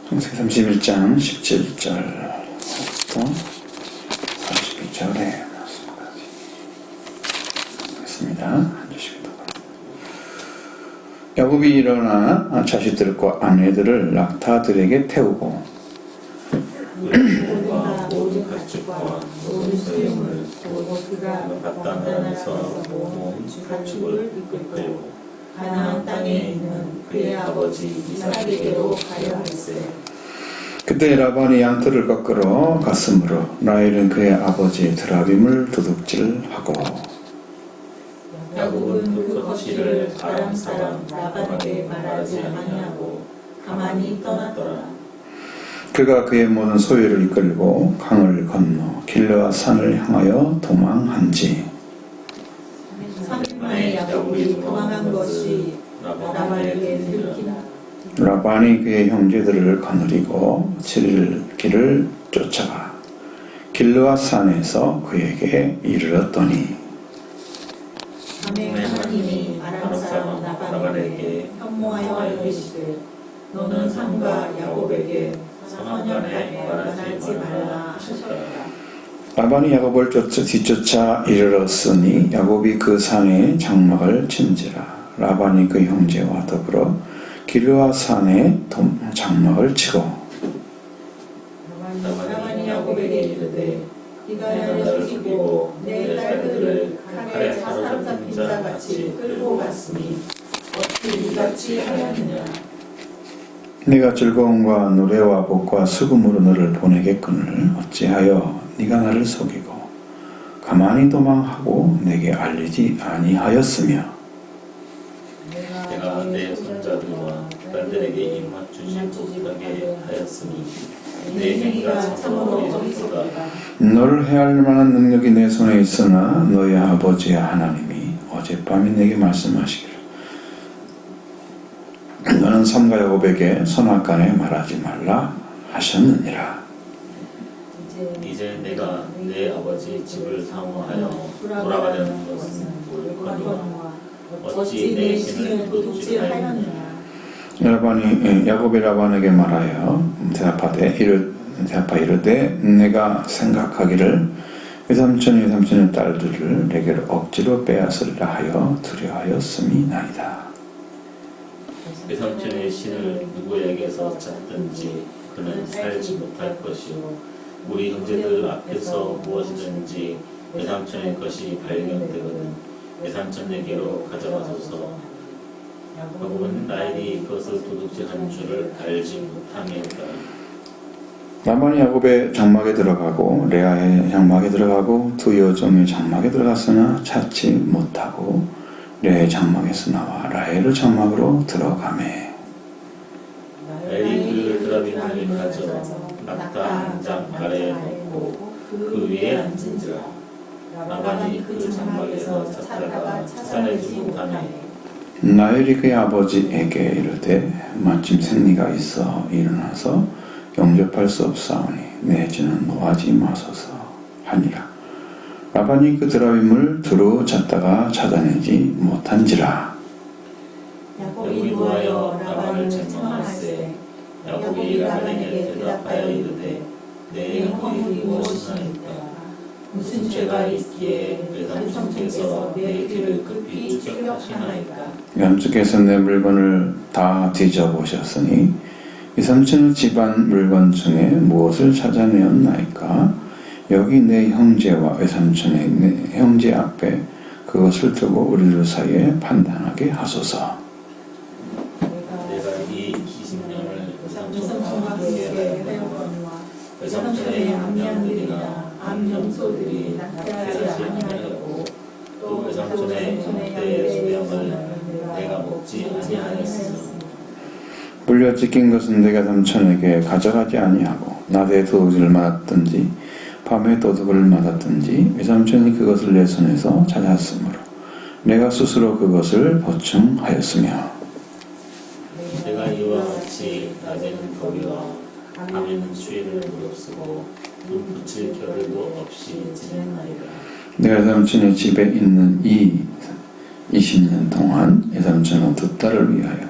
창세기 31장 17절부터 42절에 말씀까지 하겠습니다. 앉으시기도 바랍니다. 야곱이 일어나 자식들과 아내들을 낙타들에게 태우고 모든 가축과 모든 소유물 그가 갔다 나라에서 모은 가축을 이끌고 가나안 땅에 있는 그의 아버지 이삭에게로 가려 할세. 그때 라반이 양털을 꺾으러 갔으므로 라헬은 그의 아버지 드라빔을 도둑질하고 야곱은 그 거취를 아람 사람 라반에게 말하지 아니하고 가만히 떠났더라. 그가 그의 모든 소유를 이끌고 강을 건너 길르앗 산을 향하여 도망한지 3일 만에 야곱이 도망한 것이 라반에게 들키나. 라반이 그의 형제들을 거느리고 7일 길을 쫓아가 길르앗 산에서 그에게 이르렀더니 밤에 하나님이 아람 사람 라반에게 현모하여 이르시되 너는 삼가 야곱에게 선언간에 말하지 말라 하셨더라. 라반이 야곱을 뒤쫓아 이르렀으니 야곱이 그 산에 장막을 친지라. 라반이 그 형제와 더불어 길르앗 산에 장막을 치고 라반이 야곱에게 이르되 네가 나를 속이고 내 딸들을 칼에 사로잡힌 자같이 끌고 갔으니 어찌 이같이 하였느냐. 네가 즐거움과 노래와 복과 수금으로 너를 보내겠거늘 어찌하여 네가 나를 속이고 가만히 도망하고 내게 알리지 아니하였으며 내가 내 손자들과 딸들에게 입맞추지 못하게 하였으니 내 행위가 참으로 어리석다. 너를 해할 만한 능력이 내 손에 있으나 너의 아버지의 하나님이 어젯밤에 내게 말씀하시기를 너는 삼가 야곱에게 선악간에 말하지 말라 하셨느니라. 이제 내가 내 아버지 집을 사모하여 돌아가려는 것은 옳거니와 어찌 내 신을 도둑질하였느냐. 야곱이 라반에게 말하여 대답하되 이르되 내가 생각하기를 외삼촌의 딸들을 내게로 억지로 빼앗으리라 하여 두려하였음이나이다. 외삼촌의 신을 누구에게서 찾든지 그는 살지 못할 것이요 우리 형제들 앞에서 무엇이든지 외삼촌의 것이 발견되거든 외삼촌에게로 가져가소서. 야곱은 라헬이 그것을 도둑질한 줄을 알지 못함이었다. 라반이 야곱의 장막에 들어가고 레아의 장막에 들어가고 두 여종의 장막에 들어갔으나 찾지 못하고 레아의 장막에서 나와 라헬의 장막으로 들어가매 라헬이 그 드라빔을 가져 낙타 한 장 아래에 놓고 그 위에 앉은지라. 라반이 그 장막에서 찾다가 찾아내지 못하매 라헬이 그의 아버지에게 이르되 마침 생리가 있어 일어나서 영접할 수 없사오니 내지는 노하지 마소서 하니라. 라반이 그 드라빔을 두루 찾다가 찾아내지 못한지라. 야곱이 노하여 라반을 책망할세. 야곱이 라반에게 대답하여 이르되 내 허물이 무엇이니까 무슨 죄가 있기에 외삼촌께서 내 뒤를 급히 추격하시나이까. 양쪽에서 내 물건을 다 뒤져보셨으니 외삼촌의 집안 물건 중에 무엇을 찾아내었나이까. 여기 내 형제와 외삼촌의 내 형제 앞에 그것을 두고 우리들 사이에 판단하게 하소서. 내가 이 20년을 외삼촌과 함께 하였거니와 외삼촌의 암양들이나 암염소들이 낫지 아니하였고 또 외삼촌의 내 수명을 내가 먹지 아니하였으며 물려 찢긴 것은 내가 삼촌에게 가져가지 아니하고 낮에 도둑을 맞았든지 밤에 도둑을 맞았든지 외삼촌이 그것을 내 손에서 찾았으므로 내가 스스로 그것을 보충하였으며 내가 이와 같이 낮에는 더위와 밤에는 추위를 무릅쓰고 눈 붙일 겨를도 없이 지냈나이다. 내가 삼촌의 집에 있는 이 20년 동안 외삼촌은 두 딸을 위하여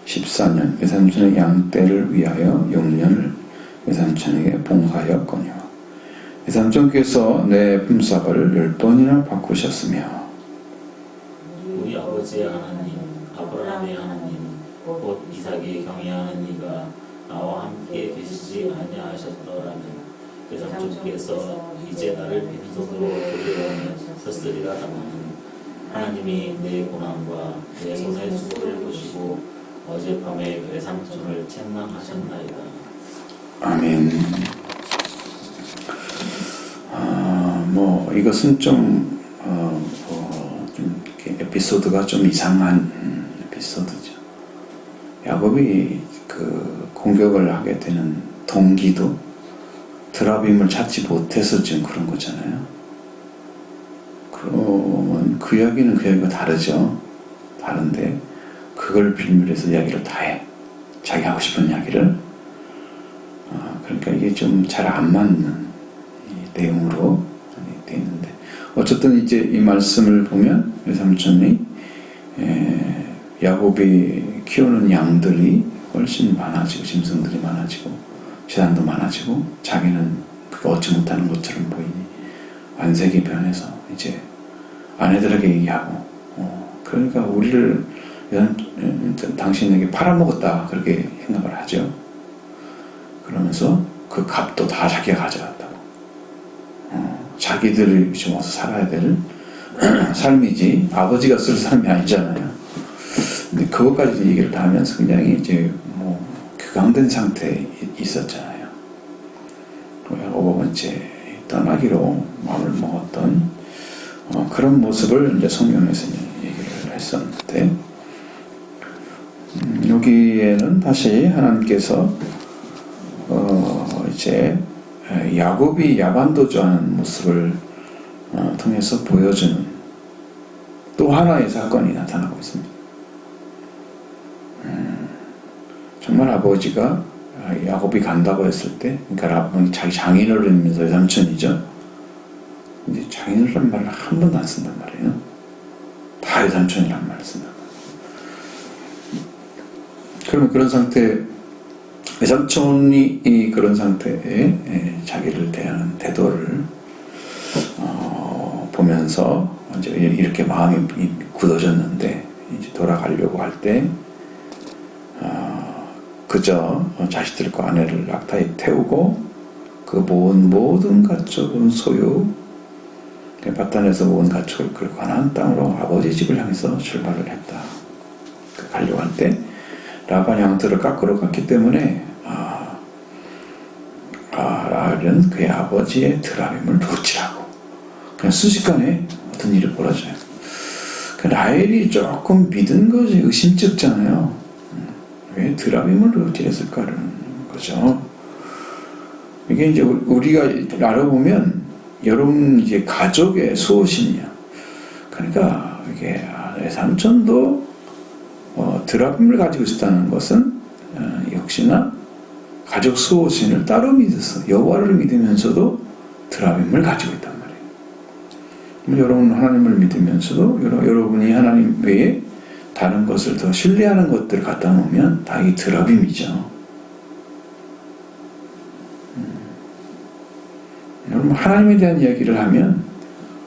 14년 외삼촌의 양떼를 위하여 6년을 외삼촌에게 봉사하였거니와 외삼촌께서 내 품삯을 10번이나 바꾸셨으며 우리 아버지의 하나님 아브라함의 하나님 곧 이삭이 경외하는 이가 나와 함께 계시지 아니하셨더라면 외삼촌께서 이제 나를 빈손으로 돌려오셨으리라. 다만 하나님이 내 고난과 내 손의 수고를 보시고 어젯밤에 외삼촌을 책망하셨나이다. 아멘. 이것은 좀 이렇게 에피소드가 좀 이상한 에피소드죠. 야곱이 그 공격을 하게 되는 동기도 드라빔을 찾지 못해서 지금 그런 거잖아요. 그러면 그 이야기는 그 이야기가 다르죠. 다른데 그걸 빌미로 해서 이야기를 다 해. 자기 하고 싶은 이야기를. 그러니까 이게 좀 잘 안 맞는 이 내용으로 되어 있는데 어쨌든 이제 이 말씀을 보면 외삼촌이 야곱이 키우는 양들이 훨씬 많아지고 짐승들이 많아지고 재산도 많아지고 자기는 그게 얻지 못하는 것처럼 보이니 안색이 변해서 이제 아내들에게 얘기하고 그러니까 우리를 당신에게 팔아먹었다 그렇게 생각을 하죠. 그러면서 그 값도 다 자기가 가져갔다고. 자기들이 좀 와서 살아야 될 삶이지 아버지가 쓸 삶이 아니잖아요. 근데 그것까지 얘기를 다 하면서 굉장히 이제 격앙된 상태에 있었잖아요. 야곱은 이제 떠나기로 마음을 먹었던 그런 모습을 이제 성경에서 얘기를 했었는데 여기에는 다시 하나님께서 이제 야곱이 야반도주하는 모습을 통해서 보여주는 또 하나의 사건이 나타나고 있습니다. 정말 아버지가 야곱이 간다고 했을 때, 그러니까 자기 장인어른이면서 외삼촌이죠. 근데 장인어른이란 말을 한 번도 안 쓴단 말이에요. 다 외삼촌이란 말을 쓴단 말이에요. 그러면 그런 상태, 외삼촌이 그런 상태에 자기를 대하는 태도를 보면서 이제 이렇게 마음이 굳어졌는데 이제 돌아가려고 할 때 그저 자식들과 아내를 낙타에 태우고 그 모든 가축은 소유 바단에서 모은 가축을 끌고 가나안 땅으로 아버지 집을 향해서 출발을 했다. 가려고 할 때 라반이 양털을 깎으러 갔기 때문에 라헬은 그의 아버지의 드라빔을 놓치라고 그냥 순식간에 어떤 일이 벌어져요. 라헬이 조금 믿은 거지 의심쩍잖아요. 왜 드라빔을 놓치랬을까라는 거죠. 이게 이제 우리가 알아보면 여러분 이제 가족의 수호신이야. 그러니까 이게 외삼촌도 드라빔을 가지고 있었다는 것은 역시나 가족 수호신을 따로 믿었어. 여호와를 믿으면서도 드라빔을 가지고 있단 말이에요. 여러분 하나님을 믿으면서도 여러분이 하나님 외에 다른 것을 더 신뢰하는 것들을 갖다 놓으면 다 이 드라빔이죠. 여러분 하나님에 대한 이야기를 하면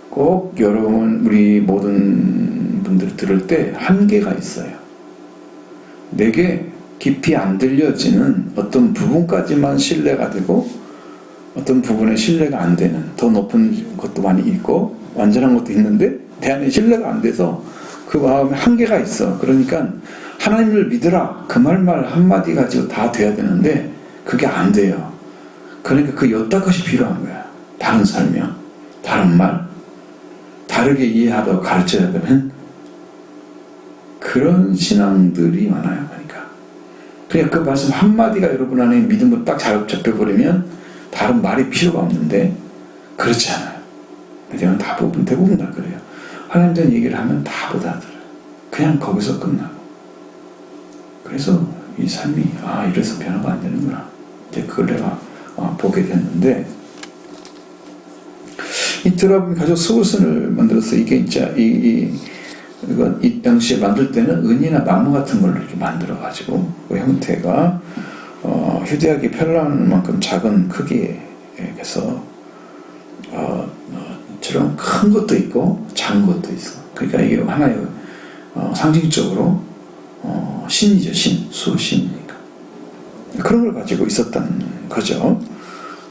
꼭 여러분 우리 모든 분들이 들을 때 한계가 있어요. 내게 깊이 안 들려지는 어떤 부분까지만 신뢰가 되고 어떤 부분에 신뢰가 안 되는 더 높은 것도 많이 있고 완전한 것도 있는데 대안에 신뢰가 안 돼서 그 마음에 한계가 있어. 그러니까 하나님을 믿으라 그 말만 한마디 가지고 다 돼야 되는데 그게 안 돼요. 그러니까 그 여타 것이 필요한 거야. 다른 설명, 다른 말, 다르게 이해하도록 가르쳐야 되면 그런 신앙들이 많아요. 그러니까 그 말씀 한마디가 여러분 안에 믿음으로 딱 잘 접혀버리면 다른 말이 필요가 없는데 그렇지 않아요. 대부분 다 그래요. 하나님 대한 얘기를 하면 다 받아들어요. 그냥 거기서 끝나고. 그래서 이 삶이 이래서 변화가 안 되는구나. 이제 그걸 내가 보게 됐는데 이 드라빔 가족 수호신을 만들어서 이게 진짜 이건 이 당시에 만들 때는 은이나 나무 같은 걸로 이렇게 만들어 가지고 그 형태가 휴대하기 편리한 만큼 작은 크기에서 처럼 큰 것도 있고 작은 것도 있어. 그러니까 이게 하나의 상징적으로 신이죠. 수신이니까 그런 걸 가지고 있었다는 거죠.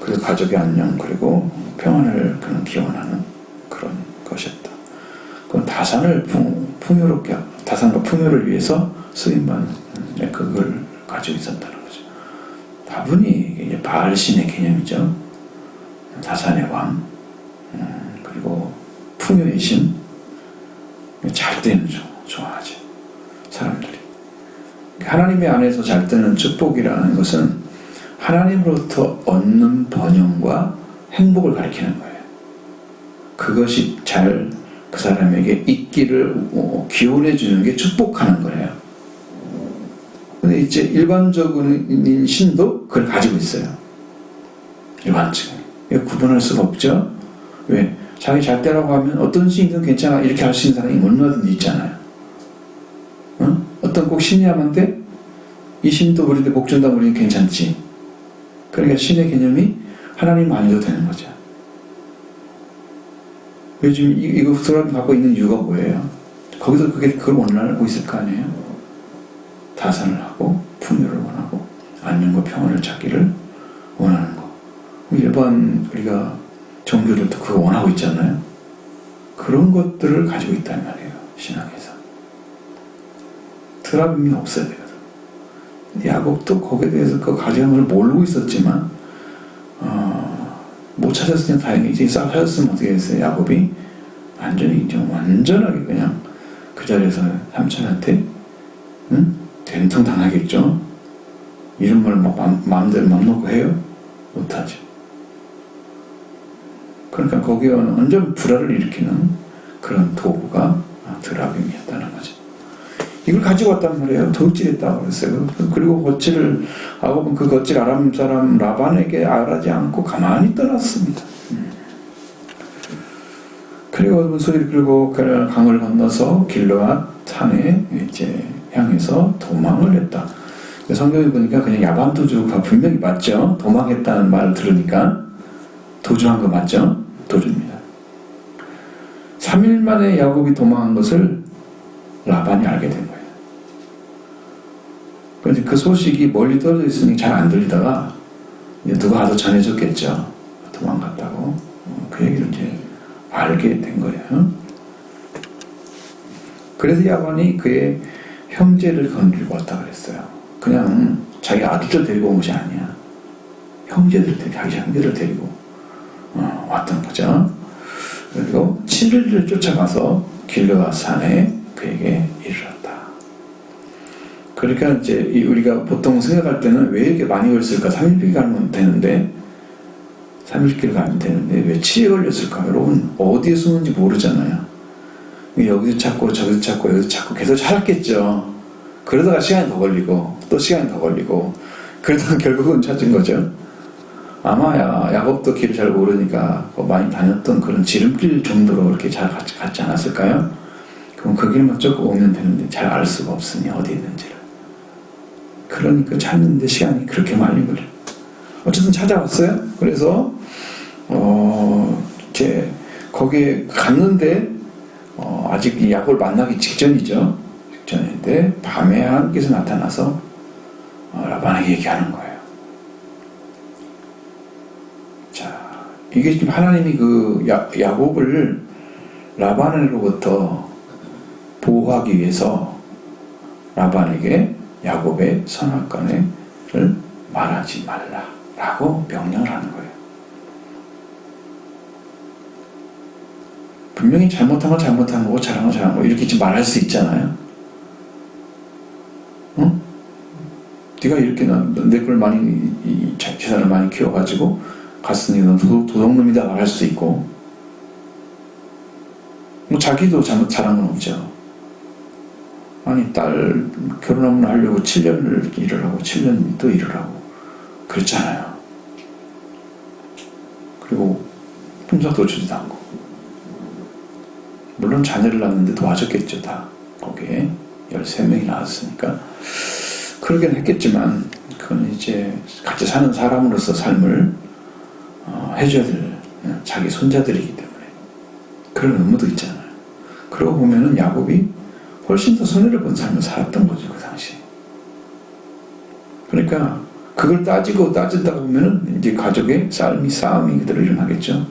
그리고 가족의 안녕 그리고 평안을 그는 기원하는 그런 것이었다. 그건 다산을 풍요롭게 다산과 풍요를 위해서 쓰임받는 그걸 가지고 있었다는 거죠. 다분히 이제 바알신의 개념이죠. 다산의 왕 그리고 풍요의 신 잘 되는 좋아하죠. 사람들이 하나님의 안에서 잘 되는 축복이라는 것은 하나님으로부터 얻는 번영과 행복을 가리키는 거예요. 그것이 잘 그 사람에게 있기를 기원해 주는 게 축복하는 거예요. 근데 이제 일반적인 신도 그걸 가지고 있어요. 일반적인. 이거 구분할 수가 없죠. 왜? 자기 잘 되라고 하면 어떤 신이든 괜찮아 이렇게 할 수 있는 사람이 얼마든지 있잖아요. 어떤 꼭 신이야만 돼? 이 신도 우리한테 복 준다면 우리는 괜찮지. 그러니까 신의 개념이 하나님 아니도 되는 거죠. 요즘 이거 사람이 갖고 있는 이유가 뭐예요? 거기서 그걸 원하고 있을 거 아니에요? 다산을 하고 풍요를 원하고 안녕과 평안을 찾기를 원하는 거. 일반 우리가 종교들도 그거 원하고 있잖아요. 그런 것들을 가지고 있단 말이에요. 신앙에서. 트라빔이 없어야 되거든. 야곱도 거기에 대해서 그 가져간 걸 모르고 있었지만 못 찾았으니 다행이지. 찾았으면 어떻게 했어요? 야곱이 완전하게 그냥 그 자리에서 삼촌한테 된통 당하겠죠. 이런 걸 막 마음대로 맘 놓고 해요? 못하죠. 그러니까 거기에 완전 불화를 일으키는 그런 도구가 드라빔이었다는 거죠. 이걸 가지고 왔단 말이에요. 도둑질했다고 그랬어요. 그리고 야곱은 그 겉질 아람 사람 라반에게 알하지 않고 가만히 떠났습니다. 그리고 문소리를 끌고 강을 건너서 길르앗 산에 이제 향해서 도망을 했다. 성경에 보니까 그냥 야반 도주가 분명히 맞죠. 도망했다는 말을 들으니까 도주한 거 맞죠? 도주입니다. 3일 만에 야곱이 도망한 것을 라반이 알게 된 거예요. 그런데 그 소식이 멀리 떨어져 있으니 잘 안 들리다가 누가 와서 전해줬겠죠. 도망갔다고. 그 얘기를 이제 알게 된 거예요. 그래서 야반이 그의 형제를 건드리고 왔다 그랬어요. 그냥 자기 아들들 데리고 온 것이 아니야. 자기 형제를 데리고 왔던 거죠. 그리고 7일을 쫓아가서 길르앗 산에 그에게 이르렀다. 그러니까 이제 우리가 보통 생각할 때는 왜 이렇게 많이 걸렸을까? 3일길 가면 되는데 3일길 가면 되는데 왜 7일 걸렸을까? 여러분 어디에 숨은지 모르잖아요. 여기서 찾고 저기서 찾고 여기서 찾고 계속 찾았겠죠. 그러다가 시간이 더 걸리고 또 시간이 더 걸리고 그러다가 결국은 찾은 거죠. 아마 야곱도 길을 잘 모르니까 많이 다녔던 그런 지름길 정도로 그렇게 잘 갔지 않았을까요? 그럼 그 길만 쫓고 오면 되는데 잘 알 수가 없으니 어디 있는지를. 그러니까 찾는데 시간이 그렇게 많이 걸려요. 어쨌든 찾아왔어요. 그래서 이제 거기에 갔는데 아직 야곱을 만나기 직전이죠. 직전인데 밤에 하나님께서 나타나서 라반에게 얘기하는 거예요. 자, 이게 지금 하나님이 그 야곱을 라반으로부터 보호하기 위해서 라반에게 야곱의 선악간을 말하지 말라라고 명령을 하는 거예요. 분명히 잘못한 건 잘못한 거고 잘한 건 잘한 거고 이렇게 좀 말할 수 있잖아요. 응? 네가 이렇게 내 걸 많이 재산을 많이 키워가지고 갔으니 넌 도둑놈이다 말할 수 있고 뭐 자기도 잘한 건 없죠. 아니 딸 결혼하면 하려고 7년을 일을 하고 7년 또 일을 하고 그랬잖아요. 그리고 품삯도 주지도 않고 물론 자녀를 낳는데 도와줬겠죠. 다 거기에 13명이 나왔으니까 그러긴 했겠지만 그건 이제 같이 사는 사람으로서 삶을 해줘야 될 자기 손자들이기 때문에 그런 의무도 있잖아요. 그러고 보면은 야곱이 훨씬 더 손해를 본 삶을 살았던 거죠, 그 당시. 그러니까 그걸 따진다 보면은 이제 가족의 싸움이 그대로 일어나겠죠.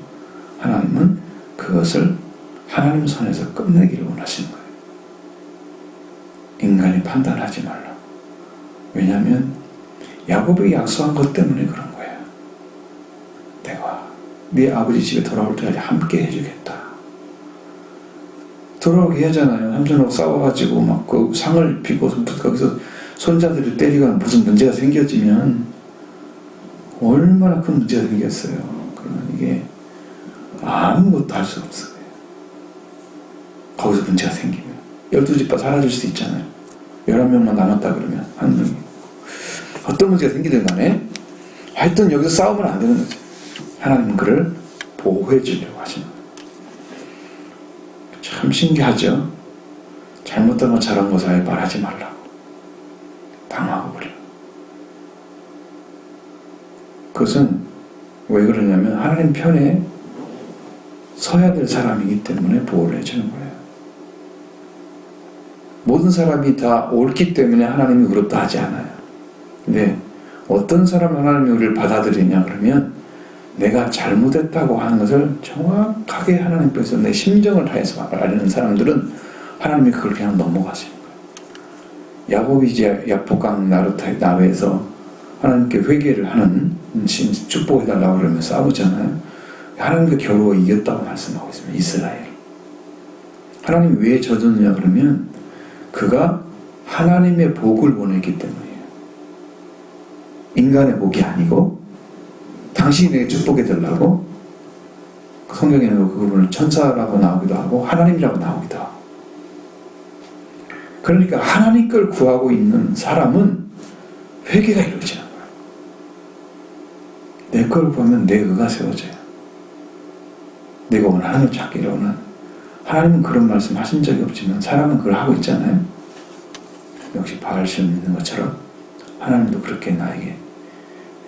하나님은 그것을 하나님 손에서 끝내기를 원하시는 거예요. 인간이 판단하지 말라. 왜냐하면 야곱이 약속한 것 때문에 그런 거예요. 내가 네 아버지 집에 돌아올 때까지 함께 해주겠다. 돌아오게 하잖아요. 삼촌하고 싸워가지고 막 그 상을 피고 거기서 손자들을 때리거나 무슨 문제가 생겨지면 얼마나 큰 문제가 생겼어요. 그러면 이게 아무것도 할 수 없어요. 거기서 문제가 생기면 12집 다 사라질 수도 있잖아요. 11명만 남았다 그러면 한 명이 어떤 문제가 생기든 간에 하여튼 여기서 싸우면 안 되는 거죠. 하나님은 그를 보호해 주려고 하시는 거예요. 참 신기하죠. 잘못된 것 잘한 것을 아예 말하지 말라고 당하고 버려요. 그것은 왜 그러냐면 하나님 편에 서야 될 사람이기 때문에 보호를 해주는 거예요. 모든 사람이 다 옳기 때문에 하나님이 그렇다 하지 않아요. 근데 어떤 사람 하나님이 우리를 받아들이냐 그러면 내가 잘못했다고 하는 것을 정확하게 하나님께서 내 심정을 다해서 알리는 사람들은 하나님이 그걸 그냥 넘어가시는 거예요. 야곱이 이제 야복강 나루에서 하나님께 회개를 하는 축복해달라고 그러면 싸우잖아요. 하나님께 겨루어 이겼다고 말씀하고 있습니다. 이스라엘. 하나님이 왜 져줬느냐 그러면 그가 하나님의 복을 원했기 때문이에요. 인간의 복이 아니고 당신이 내게 축복해달라고. 성경에는 그 부분을 천사라고 나오기도 하고 하나님이라고 나오기도 하고. 그러니까 하나님 걸 구하고 있는 사람은 회개가 이루어지는 거예요. 내 걸 구하면 내 의가 세워져요. 내가 원하는 걸 찾기를 원하는. 하나님은 그런 말씀 하신 적이 없지만 사람은 그걸 하고 있잖아요. 역시 바알 시험 믿는 것처럼 하나님도 그렇게 나에게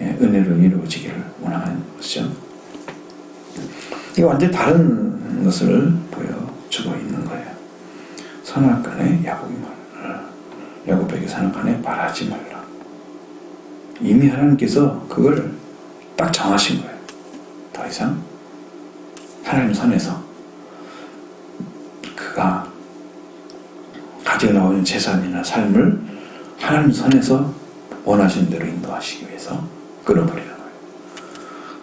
은혜로 이루어지기를 원하는 것이죠. 이게 완전히 다른 것을 보여주고 있는 거예요. 선악간에 야곱에게 선악간에 말하지 말라. 이미 하나님께서 그걸 딱 정하신 거예요. 더 이상 하나님 선에서 그가 가지고 나오는 재산이나 삶을 하나님 선에서 원하시는 대로 인도하시기 위해서 끊어버리는 거예요.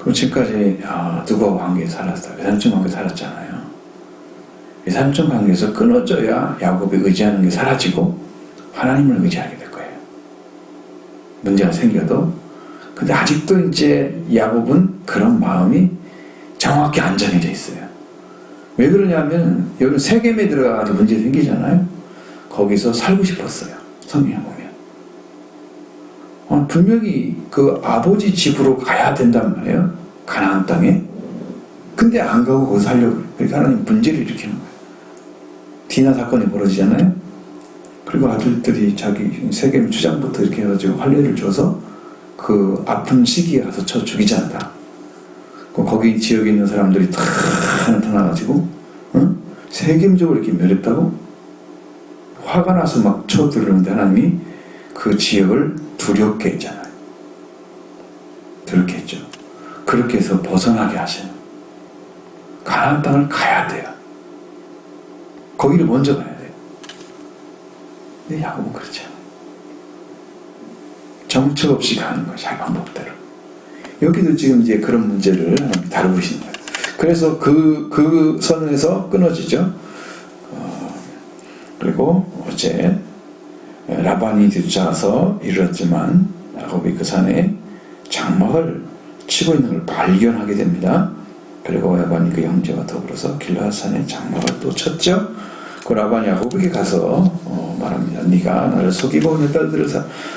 그럼 지금까지 누구와 관계에 살았어요? 외삼촌 관계에 살았잖아요. 외삼촌 관계에서 끊어져야 야곱이 의지하는 게 사라지고 하나님을 의지하게 될 거예요. 문제가 생겨도. 근데 아직도 이제 야곱은 그런 마음이 정확히 안정해져 있어요. 왜 그러냐면 여기 세겜에 들어가가지고 문제 생기잖아요. 거기서 살고 싶었어요. 성경에 보면. 분명히 그 아버지 집으로 가야 된단 말이에요. 가나안 땅에. 근데 안 가고 거기 살려고 그래요. 그러니까 하나님 문제를 일으키는 거예요. 디나 사건이 벌어지잖아요. 그리고 아들들이 자기 세겜 주장부터 이렇게 해가지고 할례를 줘서 그 아픈 시기에 가서 쳐 죽이지 않다. 거기 지역에 있는 사람들이 다 나타나가지고 세겜적으로 이렇게 멸했다고 화가 나서 막 쳐들었는데 하나님이 그 지역을 두렵게 했잖아요. 두렵게 했죠. 그렇게 해서 벗어나게 하시는. 가나안 땅을 가야 돼요. 거기를 먼저 가야 돼요. 근데 야곱은 그렇지 않아요. 정처 없이 가는 거예요. 자기 방법대로. 여기도 지금 이제 그런 문제를 다루고 계신 거예요. 그래서 그 선에서 끊어지죠. 그리고 어제 라반이 뒤쫓아서 이르렀지만 야곱이 그 산에 장막을 치고 있는 걸 발견하게 됩니다. 그리고 라반이 그 형제와 더불어서 길르앗 산에 장막을 또 쳤죠. 그 라반이 야곱에게 가서 말합니다. 네가 나를 속이고 내 딸들을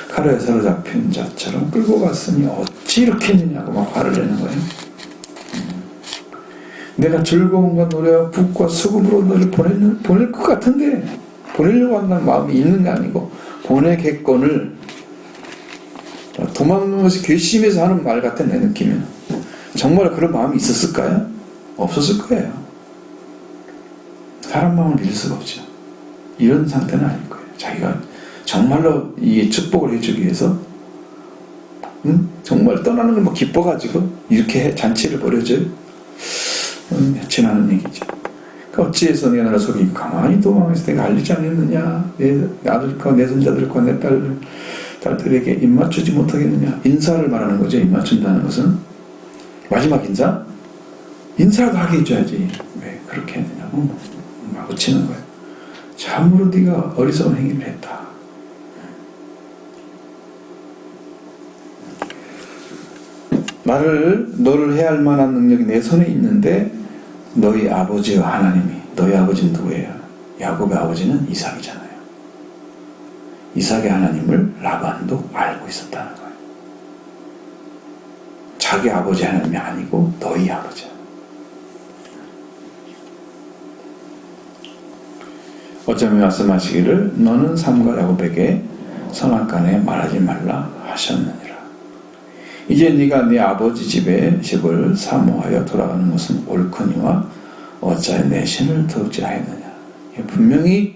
칼에 사로잡힌 자처럼 끌고 갔으니 어찌 이렇게 했느냐고 막 화를 내는 거예요. 내가 즐거움과 노래와 북과 수금으로 너를 보낼 것 같은데 보내려고 한다는 마음이 있는 게 아니고 보내겠건을 도망가는 것이 괘씸해서 하는 말 같아. 내 느낌에는 정말 그런 마음이 있었을까요? 없었을 거예요. 사람 마음을 믿을 수가 없죠. 이런 상태는 아닐 거예요. 자기가 정말로 이 축복을 해주기 위해서 정말 떠나는 걸 뭐 기뻐가지고 이렇게 잔치를 벌여줘요. 지나는 얘기죠. 그러니까 어찌해서 내가 나를 속이고 가만히 도망해서 내가 알리지 않겠느냐. 내 아들과 내 손자들과 내 딸들에게 입맞추지 못하겠느냐. 인사를 말하는 거죠. 입맞춘다는 것은 마지막 인사? 인사라도 하게 해줘야지. 왜 그렇게 했느냐고 막 치는 거예요. 참으로 네가 어리석은 행위를 했다. 너를 해야 할 만한 능력이 내 손에 있는데 너희 아버지와 하나님이, 너희 아버지는 누구예요? 야곱의 아버지는 이삭이잖아요. 이삭의 하나님을 라반도 알고 있었다는 거예요. 자기 아버지 하나님이 아니고 너희 아버지야. 어쩌면 말씀하시기를 너는 삼가 야곱에게 선악간에 말하지 말라 하셨느니라. 이제 네가 네 아버지 집을 사모하여 돌아가는 것은 옳거니와 어찌하여 내 신을 도둑질하였느냐. 분명히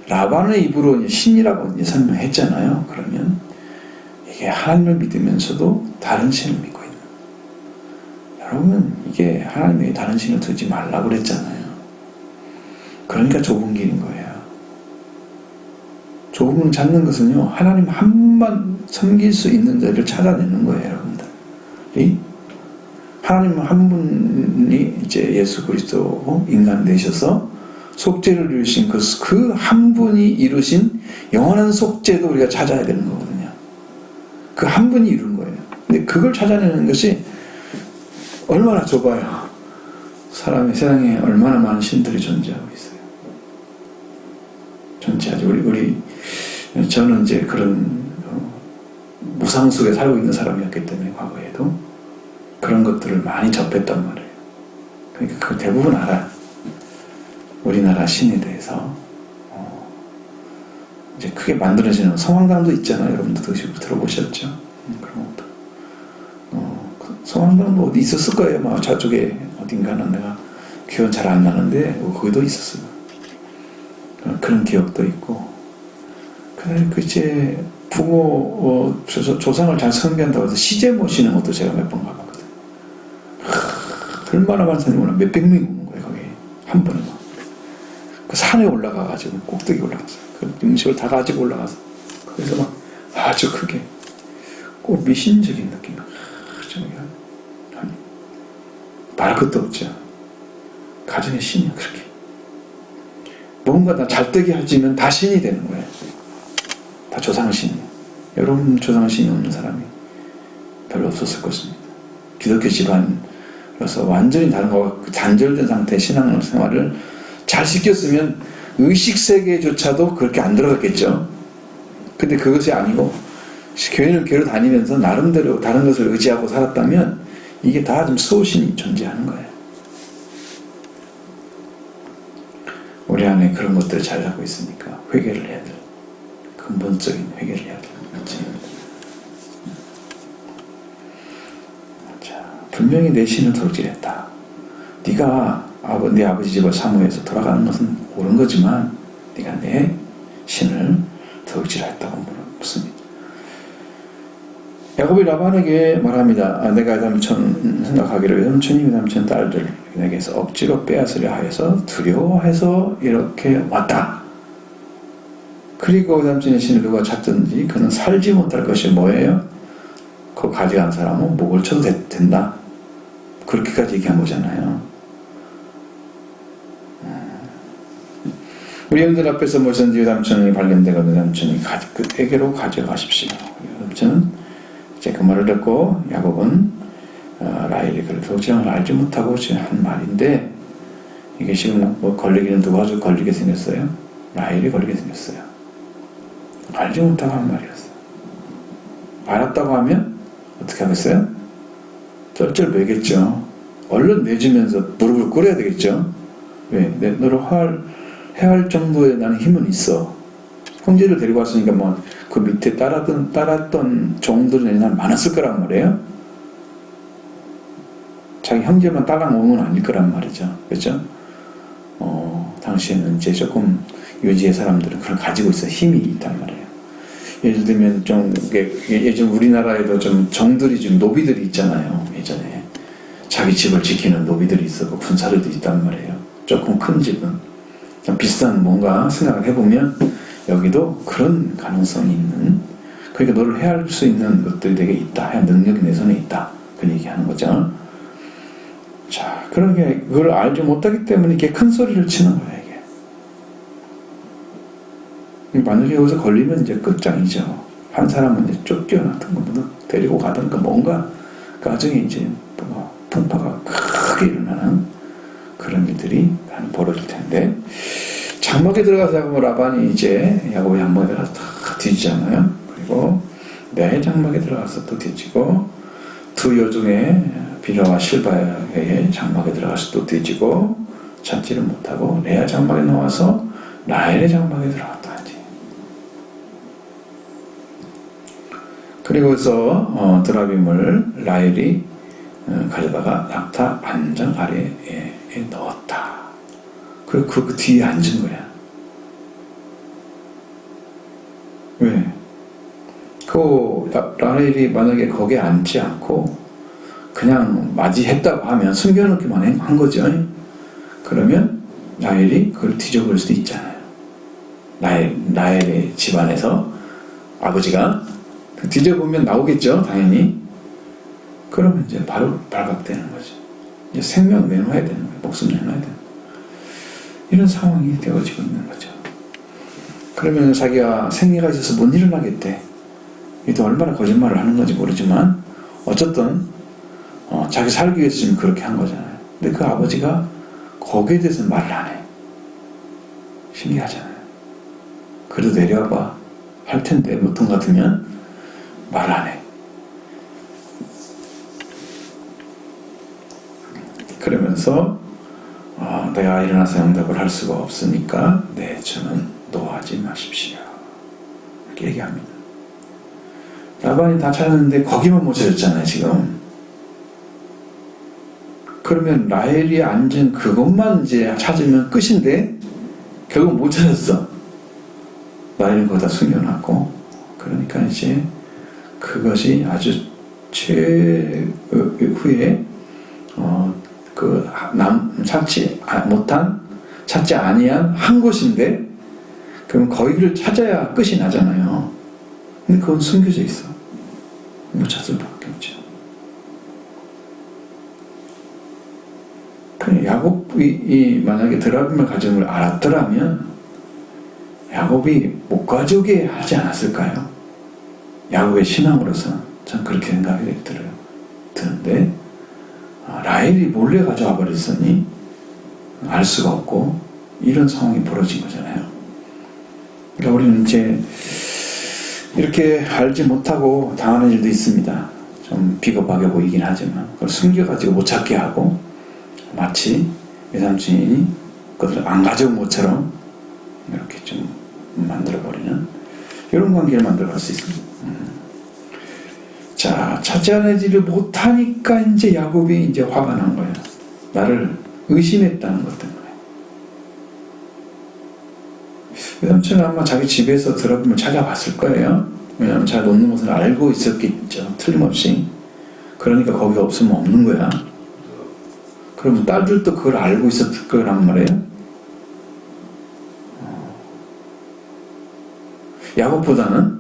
라반의 입으로 신이라고 설명했잖아요. 그러면 이게 하나님을 믿으면서도 다른 신을 믿고 있는. 여러분 이게 하나님이 다른 신을 두지 말라고 그랬잖아요. 그러니까 좁은 길인 거예요. 좁은 문 찾는 것은요, 하나님 한만 섬길 수 있는 자를 찾아내는 거예요, 여러분들. 하나님 한 분이 이제 예수 그리스도 인간 되셔서 속죄를 이루신 그 한 분이 이루신 영원한 속죄도 우리가 찾아야 되는 거거든요. 그 한 분이 이룬 거예요. 근데 그걸 찾아내는 것이 얼마나 좁아요. 세상에 얼마나 많은 신들이 존재하고 있어요. 존재하죠. 저는 이제 그런 무상 속에 살고 있는 사람이었기 때문에 과거에도 그런 것들을 많이 접했단 말이에요. 그러니까 그 대부분 알아요. 우리나라 신에 대해서 이제 크게 만들어지는 성황당도 있잖아요. 여러분도 들어보셨죠? 그런 것도. 성황당도 어디 있었을 거예요. 막 저쪽에 어딘가는 내가 기억은 잘 안 나는데 거기도 있었어요. 그런 기억도 있고. 그 이제 부모 조상을 잘 섬긴다고 해서 시제 모시는 것도 제가 몇 번 가봤거든요. 얼마나 많은 사람이 오나 몇백 명이 오는 거예요. 거기 한 번에 막. 그 산에 올라가가지고 꼭대기 올라가서 그 음식을 다 가지고 올라가서 거기서 막 아주 크게 꼭 미신적인 느낌. 말할 것도 없죠. 가정의 신이야 그렇게. 뭔가 다 잘되게 하지면 다 신이 되는 거예요. 다 조상신이에요. 여러분 조상신이 없는 사람이 별로 없었을 것입니다. 기독교 집안으로서 완전히 다른 것과 단절된 상태의 신앙생활을 잘 시켰으면 의식세계조차도 그렇게 안 들어갔겠죠. 근데 그것이 아니고 교회로 다니면서 나름대로 다른 것을 의지하고 살았다면 이게 다 좀 수호신이 존재하는 거예요. 우리 안에 그런 것들을 잘 하고 있으니까 회개를 해야 돼. 근본적인 회개를 해야 돼. 자, 분명히 내 신을 도둑질했다. 네가 네 아버지 집을 사모해서 돌아가는 것은 옳은 거지만 네가 내 신을 도둑질했다고 묻습니다. 야곱이 라반에게 말합니다. 내가 외삼촌 생각하기를 외삼촌 딸들 내게서 억지로 빼앗으려 하여서 두려워해서 이렇게 왔다. 그리고 외삼촌의 신을 누가 찾든지 그는 살지 못할 것이 뭐예요? 그거 가져간 사람은 목을 쳐도 된다. 그렇게까지 얘기한 거잖아요. 우리 형들 앞에서 뭐든지 외삼촌이 발견되거든 외삼촌이 그에게로 가져가십시오. 외삼촌은 이제 그 말을 듣고 야곱은 라헬이 그 도둑질을 알지 못하고 지금 한 말인데 이게 지금 뭐 걸리기는 누가 아주 걸리게 생겼어요? 라헬이 걸리게 생겼어요. 알지 못하고 한 말이었어요. 알았다고 하면 어떻게 하겠어요? 쩔쩔 매겠죠. 얼른 내주면서 무릎을 꿇어야 되겠죠. 왜? 너를 해할 정도의 나는 힘은 있어. 형제를 데리고 왔으니까 뭐 그 밑에 따랐던 종들이 난 많았을 거란 말이에요. 자기 형제만 따라놓은 건 아닐 거란 말이죠. 그렇죠? 당시에는 이제 조금 요지의 사람들은 그걸 가지고 있어. 힘이 있단 말이에요. 예를 들면 좀 예전 우리나라에도 좀 정들이 좀 노비들이 있잖아요. 예전에 자기 집을 지키는 노비들이 있었고 군사들도 있단 말이에요. 조금 큰 집은 좀 비슷한 뭔가 생각을 해보면 여기도 그런 가능성이 있는, 그러니까 너를 해할 수 있는 것들이 되게 있다. 해야 능력이 내 손에 있다. 그 얘기하는 거죠. 자, 그러게 그걸 알지 못하기 때문에 이렇게 큰 소리를 치는 거예요. 이게 만약에 여기서 걸리면 이제 끝장이죠. 한 사람은 이제 쫓겨나든가 뭐 데리고 가든가 뭔가 나중에 이제 뭐 풍파가 크게 일어나는 그런 일들이 벌어질 텐데, 장막에 들어가서 뭐 라반이 이제 야곱의 장막에 들어가서 다 뒤지잖아요. 그리고 내 장막에 들어가서 또 뒤지고, 두 여종의 비라와 실바의 장막에 들어가서 또 뒤지고 찾지를 못하고 레아 장막에 나와서 라헬의 장막에 들어갔다 하지. 그리고서 드라빔을 라헬이 가져다가 낙타 안장 아래에 넣었다. 그리고 그 뒤에 앉은 거야. 왜? 그 라헬이 만약에 거기에 앉지 않고 그냥 맞이했다고 하면 숨겨놓기만 한 거죠. 그러면 라헬이 그걸 뒤져볼 수도 있잖아요. 라헬의 집안에서 아버지가 뒤져보면 나오겠죠, 당연히. 그러면 이제 바로 발각되는 거죠. 이제 생명 내놓아야 되는 거예요. 목숨 내놓아야 되는 거예요. 이런 상황이 되어지고 있는 거죠. 그러면 자기가 생리가 있어서 못 일어나겠대. 이게 얼마나 거짓말을 하는 건지 모르지만 어쨌든 자기 살기 위해서 지금 그렇게 한 거잖아요. 근데 그 아버지가 거기에 대해서는 말을 안 해. 신기하잖아요. 그래도 내려와봐 할 텐데 보통 같으면 말 안 해. 그러면서 내가 일어나서 응답을 할 수가 없으니까 네, 저는 노하지 마십시오. 이렇게 얘기합니다. 라반이 다 찾았는데 거기만 못 찾았잖아요, 지금. 그러면 라헬이 앉은 그것만 이제 찾으면 끝인데 결국 못 찾았어. 라헬은 거기다 숨겨놨고, 그러니까 이제 그것이 아주 최후에 찾지 아니한 한 곳인데, 그럼 거기를 찾아야 끝이 나잖아요. 근데 그건 숨겨져 있어. 못 찾을 수밖에 없죠. 그냥 야곱이 만약에 드라빔을 가진 걸 알았더라면 야곱이 못 가져오게 하지 않았을까요? 야곱의 신앙으로서 전 그렇게 생각이 드는데 라헬이 몰래 가져와 버렸으니 알 수가 없고 이런 상황이 벌어진 거잖아요. 그러니까 우리는 이제 이렇게 알지 못하고 당하는 일도 있습니다. 좀 비겁하게 보이긴 하지만 그걸 숨겨가지고 못 찾게 하고 마치 외삼촌이 그것을 안 가져온 것처럼 이렇게 좀 만들어버리는 이런 관계를 만들어갈 수 있습니다. 자, 찾아내지를 못하니까 이제 야곱이 이제 화가 난 거예요. 나를 의심했다는 것 때문에. 외삼촌은 아마 자기 집에서 드라빔을 찾아봤을 거예요. 왜냐하면 잘 놓는 것을 알고 있었겠죠. 틀림없이. 그러니까 거기가 없으면 없는 거야. 그러면 딸들도 그걸 알고 있었을 거란 말이에요. 야곱보다는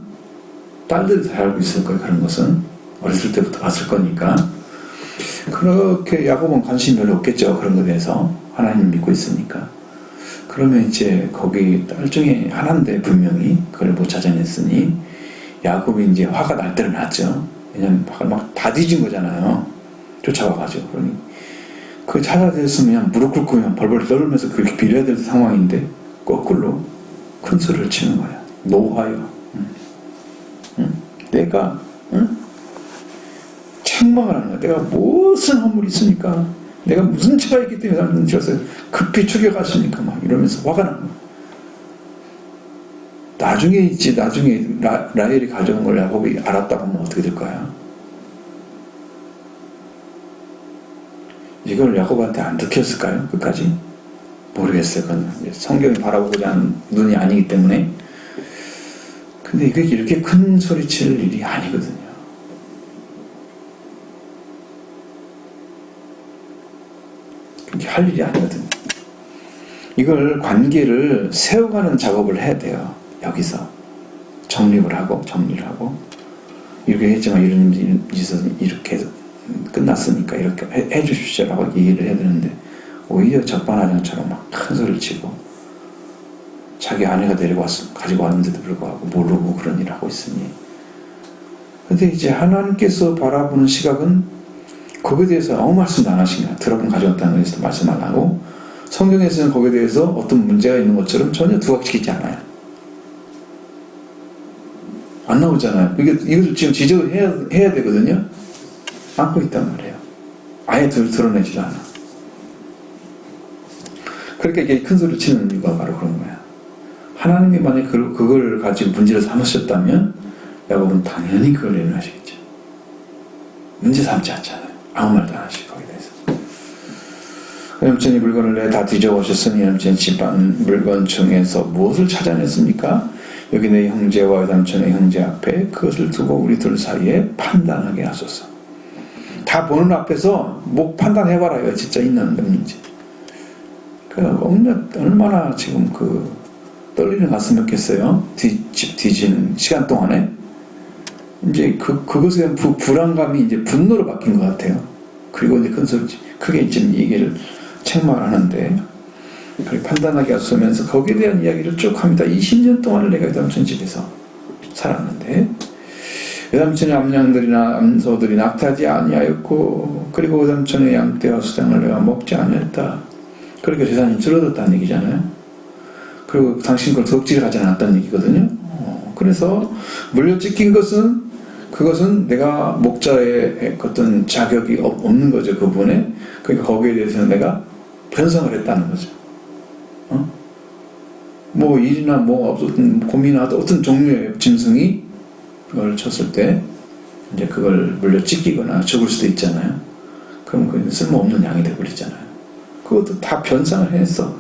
딸들이 다 알고 있을 거예요. 그런 것은 어렸을 때부터 봤을 거니까. 그렇게 야곱은 관심이 별로 없겠죠. 그런 것에 대해서. 하나님 믿고 있으니까. 그러면 이제 거기 딸 중에 하나인데 분명히 그걸 못 찾아냈으니 야곱이 이제 화가 날 때는 났죠. 왜냐면 화가 막 다 뒤진 거잖아요. 쫓아와가지고. 그러니 그 찾아냈으면 그냥 무릎 꿇고 그냥 벌벌 떨면서 그렇게 빌어야 될 상황인데 거꾸로 큰 소리를 치는 거야. 노하여. 내가 책망을 하는 거야. 내가 무슨 허물이 있으니까 내가 무슨 죄가 있기 때문에 삼촌을 치렀어요. 급히 죽여갔습니까? 막 이러면서 화가 난 거예요. 나중에 있지, 나중에 라헬이 가져온 걸 야곱이 알았다고 하면 어떻게 될까요? 이걸 야곱한테 안 들켰을까요? 끝까지? 모르겠어요. 그건 성경이 바라보고자 하는 눈이 아니기 때문에. 근데 이게 이렇게 큰 소리 칠 일이 아니거든요. 그렇게 할 일이 아니거든요. 이걸 관계를 세워가는 작업을 해야 돼요. 여기서 정립을 하고 정리를 하고 이렇게 했지만 이런 짓은 이렇게 끝났으니까 이렇게 해 주십시오라고 얘기를 해야 되는데 오히려 적반하장처럼 막 큰 소리를 치고 자기 아내가 가지고 왔는데도 불구하고 모르고 그런 일을 하고 있으니. 근데 이제 하나님께서 바라보는 시각은 거기에 대해서 아무 말씀도 안 하신 거야. 드라곤 가져왔다는 것에서 말씀 안 하고 성경에서는 거기에 대해서 어떤 문제가 있는 것처럼 전혀 두각시키지 않아요. 안 나오잖아요. 이것을 지금 지적을 해야 되거든요. 안고 있단 말이에요. 아예 드러내지도 않아. 그러니까 이게 큰 소리 치는 이유가 바로 그런 거야. 하나님이 만약 그걸 가지고 문제를 삼으셨다면 야곱은 당연히 그걸 내려하시겠죠. 문제 삼지 않잖아요. 아무 말도 안 하시고 거기에 대해서. 삼촌이 물건을 내 다 뒤져보셨으니 삼촌이 집안 물건 중에서 무엇을 찾아냈습니까? 여기 내 형제와 삼촌의 형제 앞에 그것을 두고 우리 둘 사이에 판단하게 하소서. 다 보는 앞에서 뭐 판단해봐라. 이거 진짜 있는 없는지. 얼마나 지금 떨리는 가슴이었겠어요. 집 뒤지는 시간 동안에. 이제 그것에 대한 불안감이 이제 분노로 바뀐 것 같아요. 그리고 이제 큰 소리, 크게 지금 얘기를 책망하는데, 그렇게 판단하게 하면서 거기에 대한 이야기를 쭉 합니다. 20년 동안을 내가 외삼촌 집에서 살았는데, 외삼촌의 암양들이나 암소들이 낙타하지 아니하였고, 그리고 외삼촌의 양떼와 수장을 내가 먹지 아니했다. 그러니까 재산이 줄어들었다는 얘기잖아요. 그리고 당신 걸 덕질을 하지 않았다는 얘기거든요. 그래서 물려 찢긴 그것은 내가 목자의 어떤 자격이 없는 거죠. 그분에. 그러니까 거기에 대해서는 내가 변성을 했다는 거죠. 뭐 일이나 뭐 어떤 고민하다 어떤 종류의 짐승이 그걸 쳤을 때 이제 그걸 물려 찢기거나 죽을 수도 있잖아요. 그럼 그건 쓸모없는 양이 되어버리잖아요. 그것도 다 변상을 했어.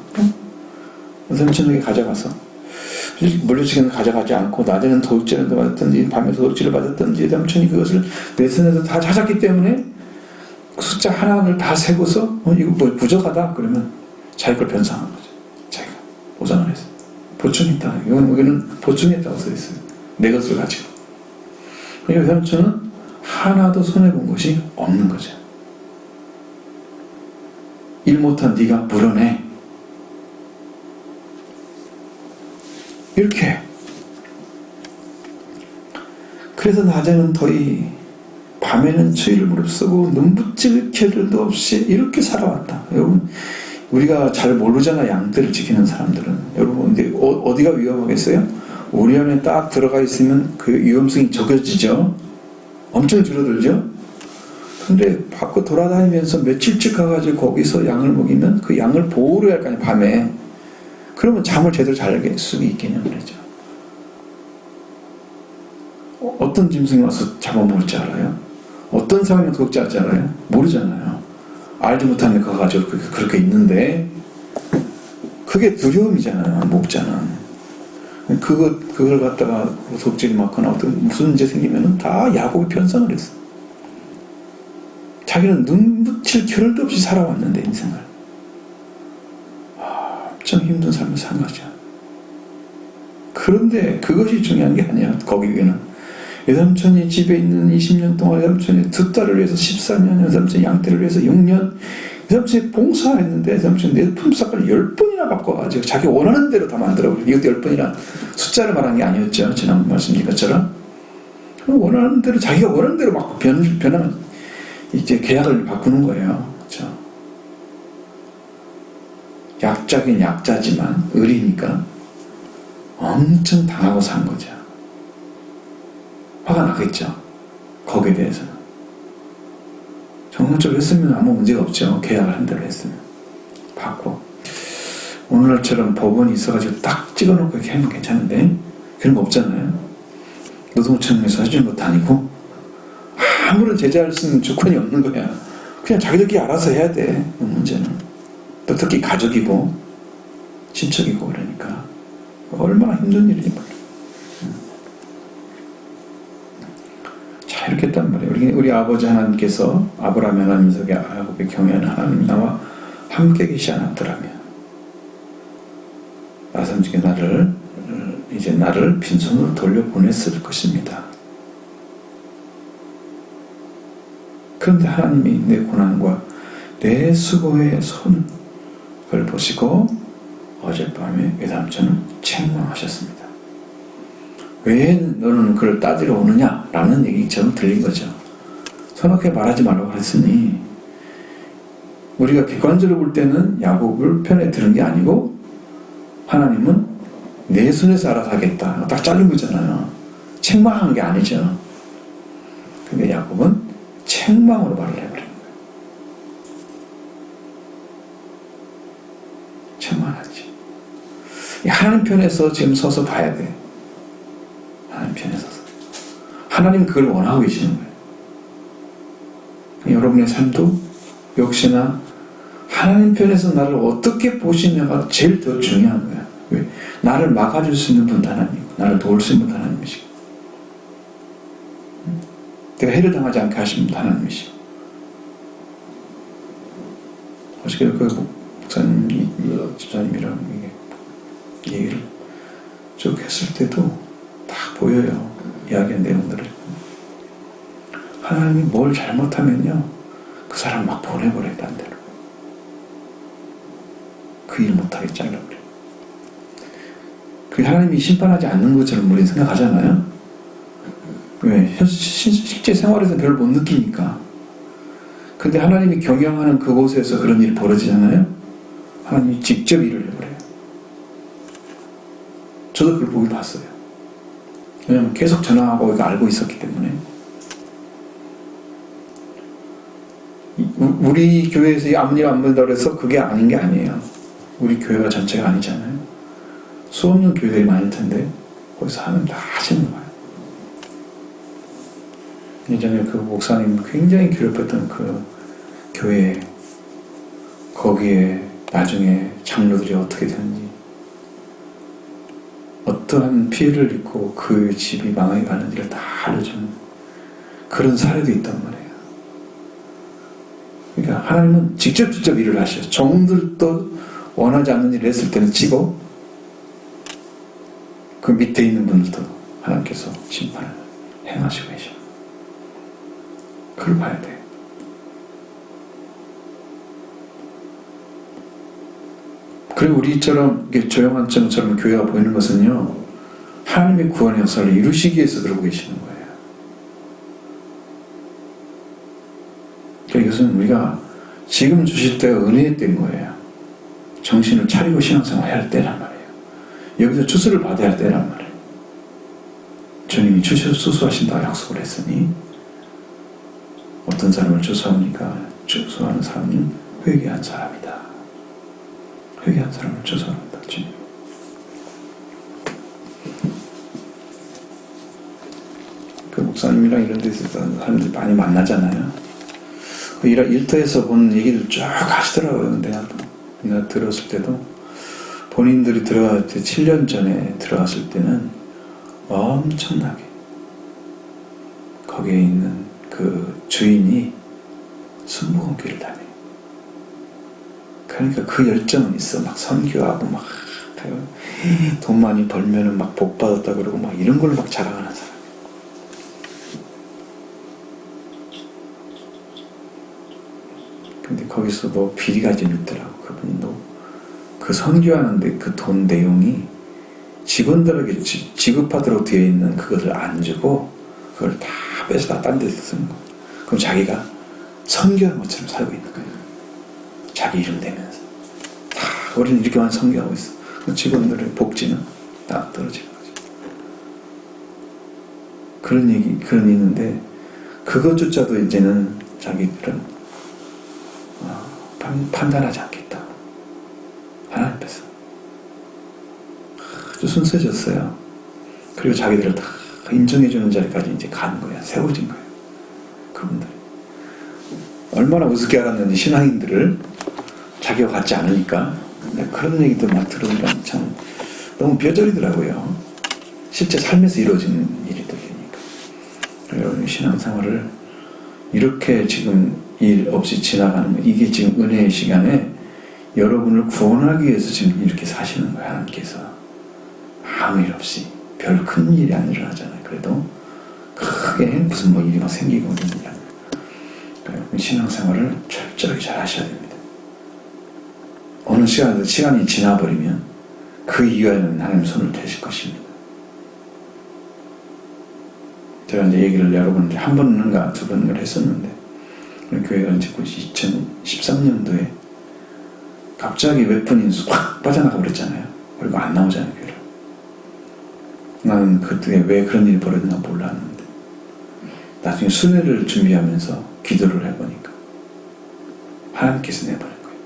삼촌에게 가져가서 물려치기는 가져가지 않고 낮에는 도둑질을 받았든지 밤에 도둑질을 받았든지 삼촌이 그것을 내 손에서 다 찾았기 때문에 숫자 하나를 다 세고서 이거 뭐 부족하다 그러면 자기 걸 변상한 거죠. 자기가 보장을 했어. 보충했다. 여기는 보충했다고 써 있어요. 내 것을 가지고. 그러니까 삼촌은 하나도 손해본 것이 없는 거죠. 일 못한 네가 물어내. 이렇게. 그래서 낮에는 더위, 밤에는 추위를 무릅쓰고 눈붙일 겨를도 없이 이렇게 살아왔다. 여러분, 우리가 잘 모르잖아. 양떼를 지키는 사람들은. 여러분, 근데 어디가 위험하겠어요? 우리 안에 딱 들어가 있으면 그 위험성이 적어지죠. 엄청 줄어들죠. 근데 밖으로 돌아다니면서 며칠씩 가가지고 거기서 양을 먹이면 그 양을 보호를 할 거 아니에요, 밤에. 그러면 잠을 제대로 잘 수가 있겠냐 말이죠. 어떤 짐승이 와서 잡아먹을지 알아요? 어떤 사람이 도둑질할지 알아요? 모르잖아요. 알지 못하는 데 가가지고 그렇게 있는데 그게 두려움이잖아요, 목자는. 그걸 갖다가 도둑질이 맞거나 어떤 무슨 문제 생기면은 다 야곱이 편성을 했어. 자기는 눈 붙일 겨를도 없이 살아왔는데 인생을 엄청 힘든 삶을 산 거죠. 그런데 그것이 중요한 게 아니야. 거기에는 외삼촌이 집에 있는 20년 동안 외삼촌이 두 딸을 위해서 14년, 외삼촌이 양떼를 위해서 6년, 외삼촌이 봉사했는데 외삼촌이 내 품삯을 10번이나 바꿔가지고 자기 원하는 대로 다 만들어버려. 이것도 10번이나 숫자를 말한 게 아니었죠. 지난번 말씀드린 것처럼. 원하는 대로, 자기가 원하는 대로 막 변하면 이제 계약을 바꾸는 거예요. 그렇죠? 약자긴 약자지만 의리니까 엄청 당하고 산 거죠. 화가 나겠죠. 거기에 대해서는. 정상적으로 했으면 아무 문제가 없죠. 계약을 한 대로 했으면. 받고. 오늘날처럼 법원이 있어가지고 딱 찍어놓고 이렇게 하면 괜찮은데 그런 거 없잖아요. 노동청에서 해주는 것도 아니고 아무런 제재할 수 있는 조건이 없는 거야. 그냥 자기들끼리 알아서 해야 돼. 그 문제는. 또 특히 가족이고 친척이고 그러니까 얼마나 힘든 일인지 몰라. 자, 이렇게 했단 말이에요. 우리 아버지 하나님께서 아브라함 하나님 속에 야곱의 경외하는 하나님 나와 함께 계시지 않았더라면 나선지게 나를 빈손으로 돌려보냈을 것입니다. 그런데 하나님이 내 고난과 내 수고의 손을 보시고 어젯밤에 외삼촌은 책망하셨습니다. 왜 너는 그를 따지러 오느냐? 라는 얘기처럼 들린 거죠. 선악하게 말하지 말라고 했으니 우리가 객관적으로 볼 때는 야곱을 편에 들은 게 아니고 하나님은 내 손에서 알아서 하겠다. 딱 자른 거잖아요. 책망한 게 아니죠. 근데 야곱은 책망으로 말을 해버린 거예요. 책망하지. 하나님 편에서 지금 서서 봐야 돼. 하나님 편에 서서. 하나님 그걸 원하고 계시는 거예요. 여러분의 삶도 역시나 하나님 편에서 나를 어떻게 보시냐가 제일 더 중요한 거야. 왜? 나를 막아줄 수 있는 분도 하나님, 나를 도울 수 있는 분도 하나님이시고, 내가 해를 당하지 않게 하시는 분도 하나님이시고. 어저께 그 목사님, 집사님이랑 얘기를 쭉 했을 때도 딱 보여요. 이야기한 내용들을. 하나님이 뭘 잘못하면요, 그 사람 막 보내버려요, 딴 데로. 그 일 못하게 잘라버려요. 그 하나님이 심판하지 않는 것처럼 우리는 생각하잖아요. 왜? 실제 생활에서 별로 못 느끼니까. 근데 하나님이 경영하는 그곳에서 그런 일이 벌어지잖아요. 하나님이 직접 일을 해버려요. 저도 그걸 보기 봤어요. 왜냐면 계속 전화하고 이거 알고 있었기 때문에. 우리 교회에서 아무님 안 본다고 해서 그게 아닌 게 아니에요. 우리 교회가 전체가 아니잖아요. 수없는 교회들이 많을 텐데 거기서 하면 다 하시는 거예요. 예전에 그 목사님 굉장히 괴롭혔던 그 교회, 거기에 나중에 장로들이 어떻게 되는지, 어떠한 피해를 입고 그 집이 망하게 가는지를 다 알려주는 그런 사례도 있단 말이에요. 그러니까 하나님은 직접 일을 하셔요. 종들도 원하지 않는 일을 했을 때는 치고, 그 밑에 있는 분들도 하나님께서 심판을 행하시고 계셔. 그걸 봐야 돼. 그리고 우리처럼 조용한 처럼 교회가 보이는 것은요, 하나님의 구원의 역사를 이루시기 위해서 그러고 계시는 거예요. 그러니까 이것은 우리가 지금 주실 때가 은혜의 때인 거예요. 정신을 차리고 신앙생활 해야 할 때란 말이에요. 여기서 추수를 받아야 할 때란 말이에요. 주님이 추수하신다고 약속을 했으니, 어떤 사람을 추수하니까 추수하는 사람은 회개한 사람이다. 회개한 사람을 추수합니다. 주님. 그 목사님이랑 이런 데서 사람들이 많이 만나잖아요. 그 일터에서 본 얘기를 쭉 하시더라고요. 내가 들었을 때도 본인들이 들어갈 때 7년 전에 들어갔을 때는 엄청나게 거기에 있는 그 주인이 순복음교회를 다녀요. 그러니까 그 열정은 있어. 막 선교하고 막 돈 많이 벌면은 막 복 받았다 그러고 막 이런 걸로 막 자랑하는 사람. 근데 거기서도 비리가 좀 있더라고. 그분도 그 선교하는데 그 돈 내용이 직원들에게 지급하도록 되어 있는 그것을 안 주고 그걸 다 빼서 다 딴 데서 쓰는 거예요. 그럼 자기가 선교한 것처럼 살고 있는 거예요. 자기 이름 대면서 다 우리는 이렇게만 선교하고 있어. 직원들의 복지는 다 떨어지는 거죠. 그런 얘기, 그런 있는데 그것조차도 이제는 자기들은 판단하지 않겠다. 하나님 앞에서 아주 순수해졌어요. 그리고 자기들을 다 인정해주는 자리까지 이제 가는 거야. 세워진 거예요. 그분들이 얼마나 우습게 알았는지 신앙인들을 자기가 같지 않으니까. 그런 얘기도 막 들으니까 참 너무 뼈저리더라고요. 실제 삶에서 이루어지는 일이니까. 여러분 신앙생활을 이렇게 지금 일 없이 지나가는 이게 지금 은혜의 시간에 여러분을 구원하기 위해서 지금 이렇게 사시는 거예요. 하나님께서 아무 일 없이 별 큰 일이 안 일어나잖아요. 그래도 크게 무슨 뭐 일이 막 생기고 그러니까 신앙생활을 철저하게 잘 하셔야 됩니다. 어느 시간이 지나버리면 그 이후에는 하나님 손을 대실 것입니다. 제가 이제 얘기를 여러 번 한 번인가 두 번을 했었는데 교회가 이제 2013년도에 갑자기 웹툰이 확 빠져나가 버렸잖아요. 그리고 안 나오잖아요, 교회를. 나는 그때 왜 그런 일이 벌어졌나 몰랐는데 나중에 순회를 준비하면서 기도를 해보니까 하나님께서 내버린 거예요.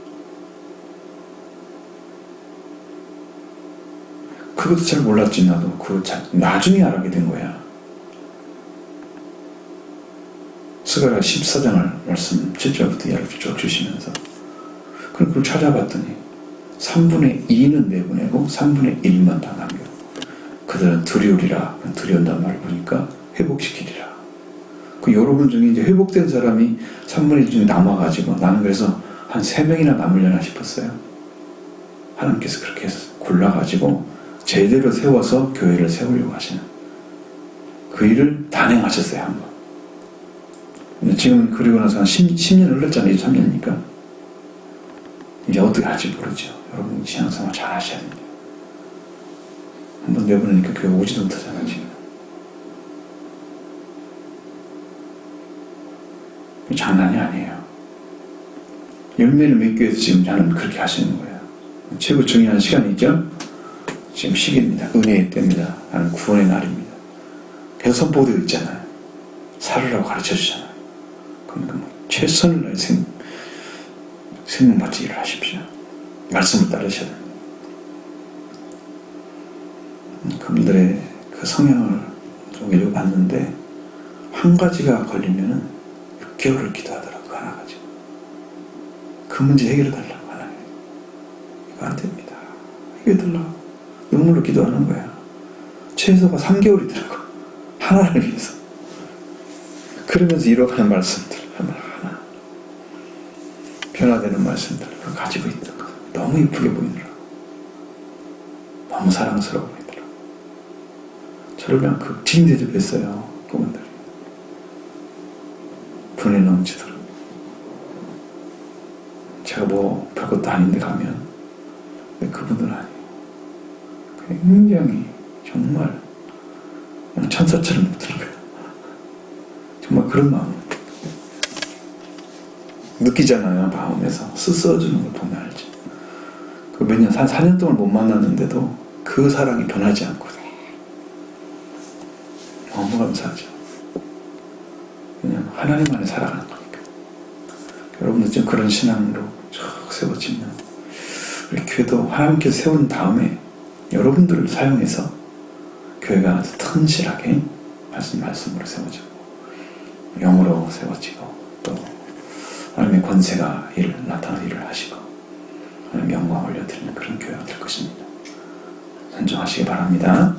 그것도 잘 몰랐지 나도. 나중에 알게 된 거야. 스가랴 14장을 말씀 7절부터 이야기 쭉 주시면서 그걸 찾아봤더니 3분의 2는 내보내고 3분의 1만 다 남겨. 그들은 두려우리라. 두려운다는 말을 보니까 회복시키리라. 그 여러분 중에 이제 회복된 사람이 3분의 1 중에 남아가지고 나는 그래서 한 3명이나 남으려나 싶었어요. 하나님께서 그렇게 해서 골라가지고 제대로 세워서 교회를 세우려고 하시는 그 일을 단행하셨어요. 한번. 근데 지금 그리고 나서 한 10년 흘렀잖아요. 23년이니까 이제 어떻게 할지 모르죠. 여러분 신앙생활 잘 하셔야 됩니다. 한번 내보내니까 교회 오지도 못하잖아요. 지금 장난이 아니에요. 열매를 맺기 위해서 지금 저는 그렇게 하시는 거예요. 최고 중요한 시간이죠. 지금 시기입니다. 은혜의 때입니다. 나는 구원의 날입니다. 그래서 선포되어 있잖아요. 살으라고 가르쳐 주잖아요. 그러니까 최선을 다해 생명받지 일을 하십시오. 말씀을 따르셔야 됩니다. 그분들의 그 성향을 좀 읽어봤는데 한 가지가 걸리면은 6개월을 기도하더라고. 하나 가지고 그 문제 해결해달라고 하나님. 이거 안 됩니다. 해결해달라고 눈물로 기도하는 거야. 최소가 3개월이더라고. 하나를 위해서. 그러면서 이뤄가는 말씀들 하나 변화되는 말씀들 그걸 가지고 있던 거 너무 이쁘게 보이더라고. 너무 사랑스러워 보이더라고. 저를 그냥 극진 대접했어요. 그분들이 분에 넘치더라고. 제가 뭐 별것도 아닌데 가면 그분들은 아니에요. 굉장히 정말 그냥 천사처럼 보더라고요. 정말 그런 마음 느끼잖아요. 마음에서 스스러주는 걸 보면 알지. 그 몇 년, 한 4년 동안 못 만났는데도 그 사랑이 변하지 않고 너무 감사하죠. 왜냐하면 하나님만을 살아가는 거니까. 여러분들 좀 그런 신앙으로 쭉 세워지면 우리 교회도 하나님께서 세운 다음에 여러분들을 사용해서 교회가 아주 튼실하게 말씀으로 세워지고 영으로 세워지고 또 하나님의 권세가 나타나는 일을 하시고 하나님의 영광을 올려드리는 그런 교회가 될 것입니다. 선정하시기 바랍니다.